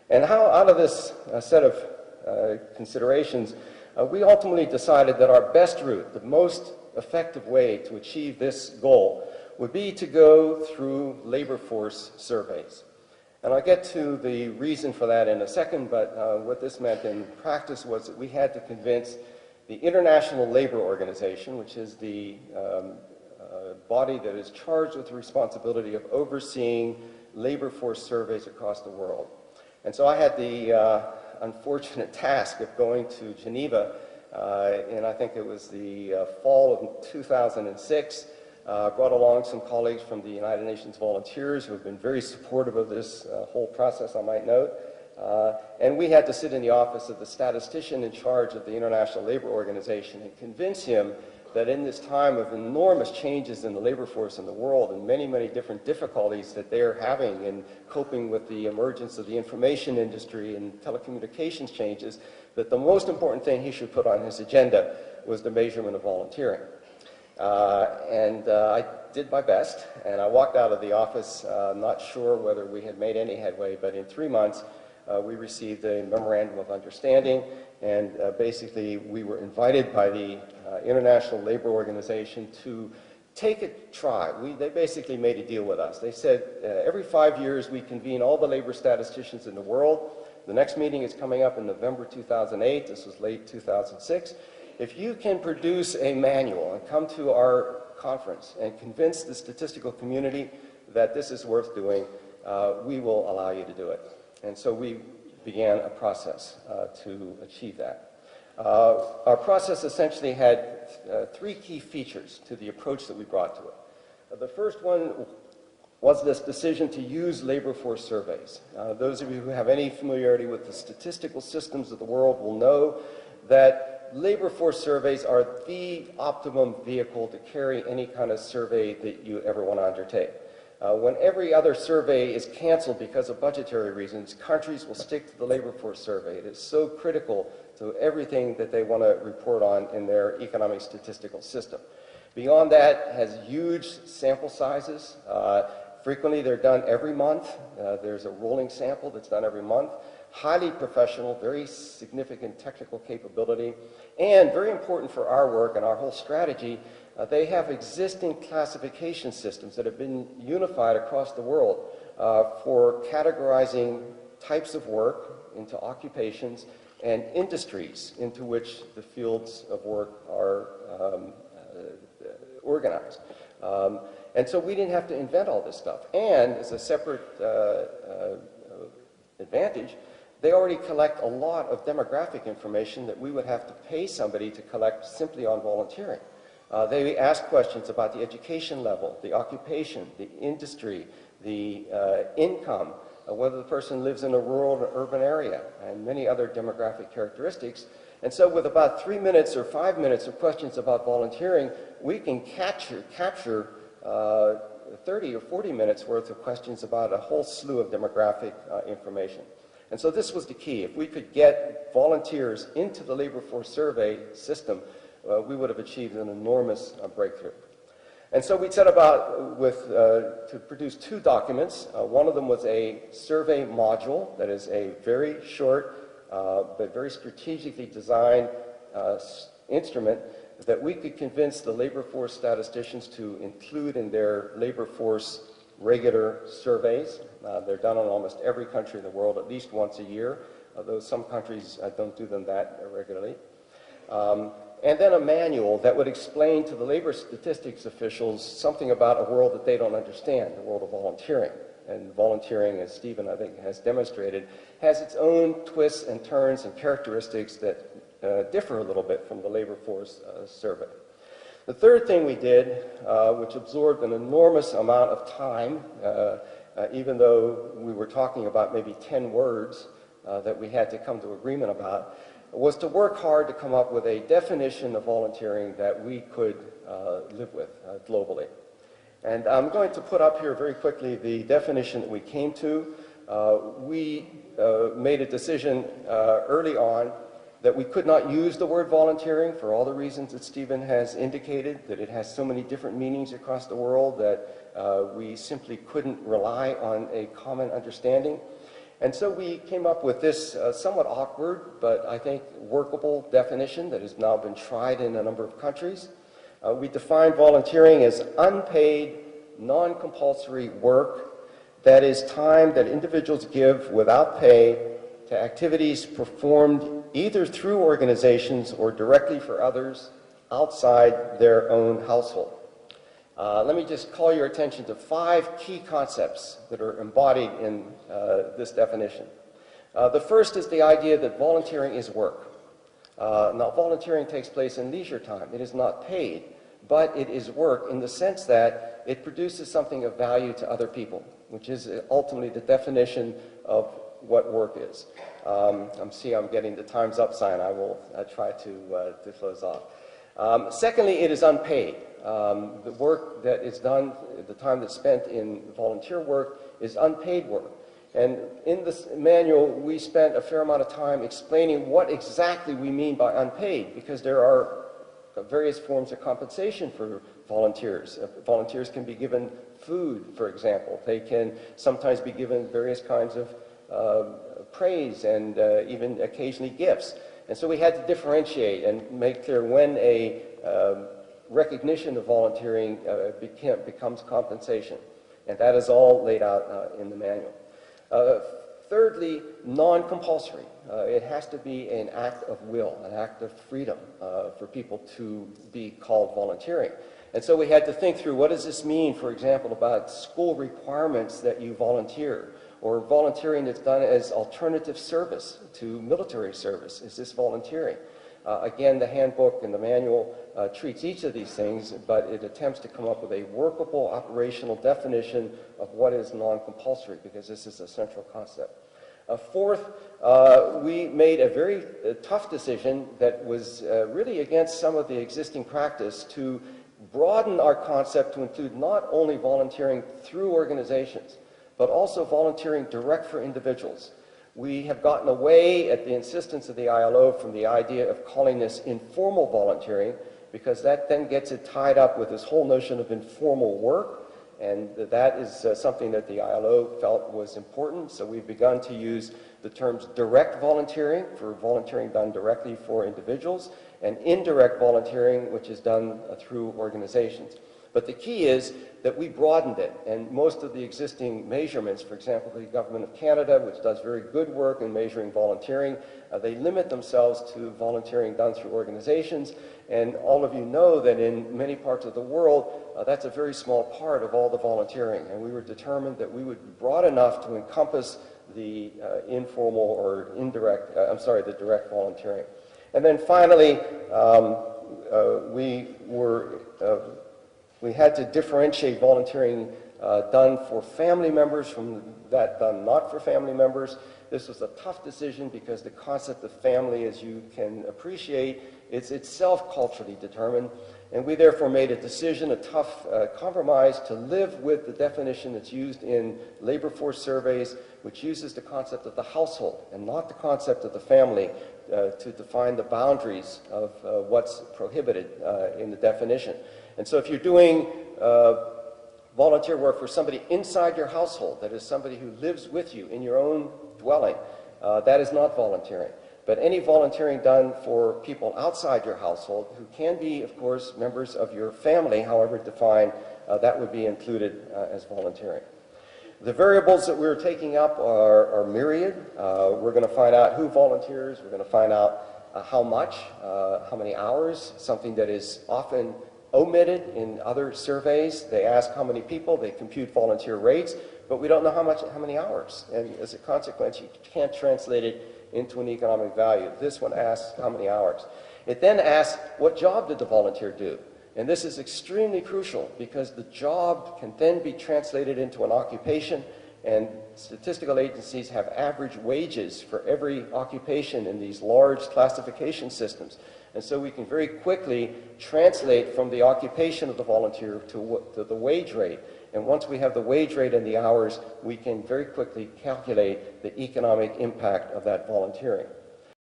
And how, out of this set of considerations, we ultimately decided that our best route, the most effective way to achieve this goal, would be to go through labor force surveys. And I'll get to the reason for that in a second, but what this meant in practice was that we had to convince the International Labor Organization, which is the body that is charged with the responsibility of overseeing labor force surveys across the world. And so I had the unfortunate task of going to Geneva, and I think it was the fall of 2006. Brought along some colleagues from the United Nations Volunteers who have been very supportive of this whole process, I might note. And we had to sit in the office of the statistician in charge of the International Labor Organization and convince him that in this time of enormous changes in the labor force in the world and many, many different difficulties that they're having in coping with the emergence of the information industry and telecommunications changes, that the most important thing he should put on his agenda was the measurement of volunteering. I did my best, and I walked out of the office not sure whether we had made any headway, but in 3 months we received a memorandum of understanding, and basically we were invited by the International Labor Organization to take a try. They basically made a deal with us. They said every 5 years we convene all the labor statisticians in the world. The next meeting is coming up in November 2008. This was late 2006. If you can produce a manual and come to our conference and convince the statistical community that this is worth doing, we will allow you to do it. And so we began a process to achieve that. Our process essentially had 3 key features to the approach that we brought to it. The first one was this decision to use labor force surveys. Those of you who have any familiarity with the statistical systems of the world will know that labor force surveys are the optimum vehicle to carry any kind of survey that you ever want to undertake. When every other survey is canceled because of budgetary reasons, countries will stick to the labor force survey. It is so critical to everything that they want to report on in their economic statistical system. Beyond that, it has huge sample sizes. Frequently, they're done every month. There's a rolling sample that's done every month. Highly professional, very significant technical capability, and very important for our work and our whole strategy, they have existing classification systems that have been unified across the world for categorizing types of work into occupations and industries into which the fields of work are organized. And so we didn't have to invent all this stuff. And as a separate advantage, they already collect a lot of demographic information that we would have to pay somebody to collect simply on volunteering. They ask questions about the education level, the occupation, the industry, the income, whether the person lives in a rural or urban area, and many other demographic characteristics. And so with about 3 minutes or 5 minutes of questions about volunteering, we can capture 30 or 40 minutes worth of questions about a whole slew of demographic information. And so this was the key. If we could get volunteers into the labor force survey system, we would have achieved an enormous breakthrough. And so we set about to produce 2 documents. One of them was a survey module that is a very short but very strategically designed instrument that we could convince the labor force statisticians to include in their labor force regular surveys. They're done in almost every country in the world at least once a year, although some countries don't do them that regularly. And then a manual that would explain to the labor statistics officials something about a world that they don't understand, the world of volunteering. And volunteering, as Stephen, I think, has demonstrated, has its own twists and turns and characteristics that differ a little bit from the labor force survey. The third thing we did, which absorbed an enormous amount of time, even though we were talking about maybe 10 words that we had to come to agreement about, was to work hard to come up with a definition of volunteering that we could live with globally. And I'm going to put up here very quickly the definition that we came to. We made a decision early on that we could not use the word volunteering for all the reasons that Stephen has indicated, that it has so many different meanings across the world that we simply couldn't rely on a common understanding. And so we came up with this somewhat awkward, but I think workable definition that has now been tried in a number of countries. We define volunteering as unpaid, non-compulsory work that is time that individuals give without pay to activities performed either through organizations or directly for others outside their own household. Let me just call your attention to 5 key concepts that are embodied in this definition. The first is the idea that volunteering is work. Now, volunteering takes place in leisure time. It is not paid, but it is work in the sense that it produces something of value to other people, which is ultimately the definition of what work is. I'm getting the time's up sign. I will try to close off. Secondly, it is unpaid. The work that is done, the time that's spent in volunteer work is unpaid work. And in this manual, we spent a fair amount of time explaining what exactly we mean by unpaid, because there are various forms of compensation for volunteers. Volunteers can be given food, for example. They can sometimes be given various kinds of praise and even occasionally gifts. And so we had to differentiate and make clear when a recognition of volunteering becomes compensation. And that is all laid out in the manual. Thirdly, non-compulsory. It has to be an act of will, an act of freedom for people to be called volunteering. And so we had to think through, what does this mean, for example, about school requirements that you volunteer, or volunteering that's done as alternative service to military service? Is this volunteering? Again, the handbook and the manual treats each of these things, but it attempts to come up with a workable operational definition of what is non-compulsory, because this is a central concept. Fourth, we made a very tough decision that was really against some of the existing practice to broaden our concept to include not only volunteering through organizations, but also volunteering direct for individuals. We have gotten away, at the insistence of the ILO, from the idea of calling this informal volunteering, because that then gets it tied up with this whole notion of informal work, and that is something that the ILO felt was important. So we've begun to use the terms direct volunteering, for volunteering done directly for individuals, and indirect volunteering, which is done through organizations. But the key is that we broadened it, and most of the existing measurements, for example, the Government of Canada, which does very good work in measuring volunteering, they limit themselves to volunteering done through organizations, and all of you know that in many parts of the world, that's a very small part of all the volunteering, and we were determined that we would be broad enough to encompass the informal or indirect, the direct volunteering. And then finally, we had to differentiate volunteering done for family members from that done not for family members. This was a tough decision because the concept of family, as you can appreciate, is itself culturally determined. And we therefore made a decision, a tough compromise, to live with the definition that's used in labor force surveys, which uses the concept of the household and not the concept of the family to define the boundaries of what's prohibited in the definition. And so if you're doing volunteer work for somebody inside your household, that is somebody who lives with you in your own dwelling, that is not volunteering. But any volunteering done for people outside your household, who can be, of course, members of your family, however defined, that would be included as volunteering. The variables that we're taking up are myriad. We're going to find out who volunteers. We're going to find out how much, how many hours, something that is often omitted in other surveys. They ask how many people, they compute volunteer rates, but we don't know how many hours. And as a consequence, you can't translate it into an economic value. This one asks how many hours. It then asks, what job did the volunteer do? And this is extremely crucial because the job can then be translated into an occupation, and statistical agencies have average wages for every occupation in these large classification systems. And so we can very quickly translate from the occupation of the volunteer to the wage rate. And once we have the wage rate and the hours, we can very quickly calculate the economic impact of that volunteering.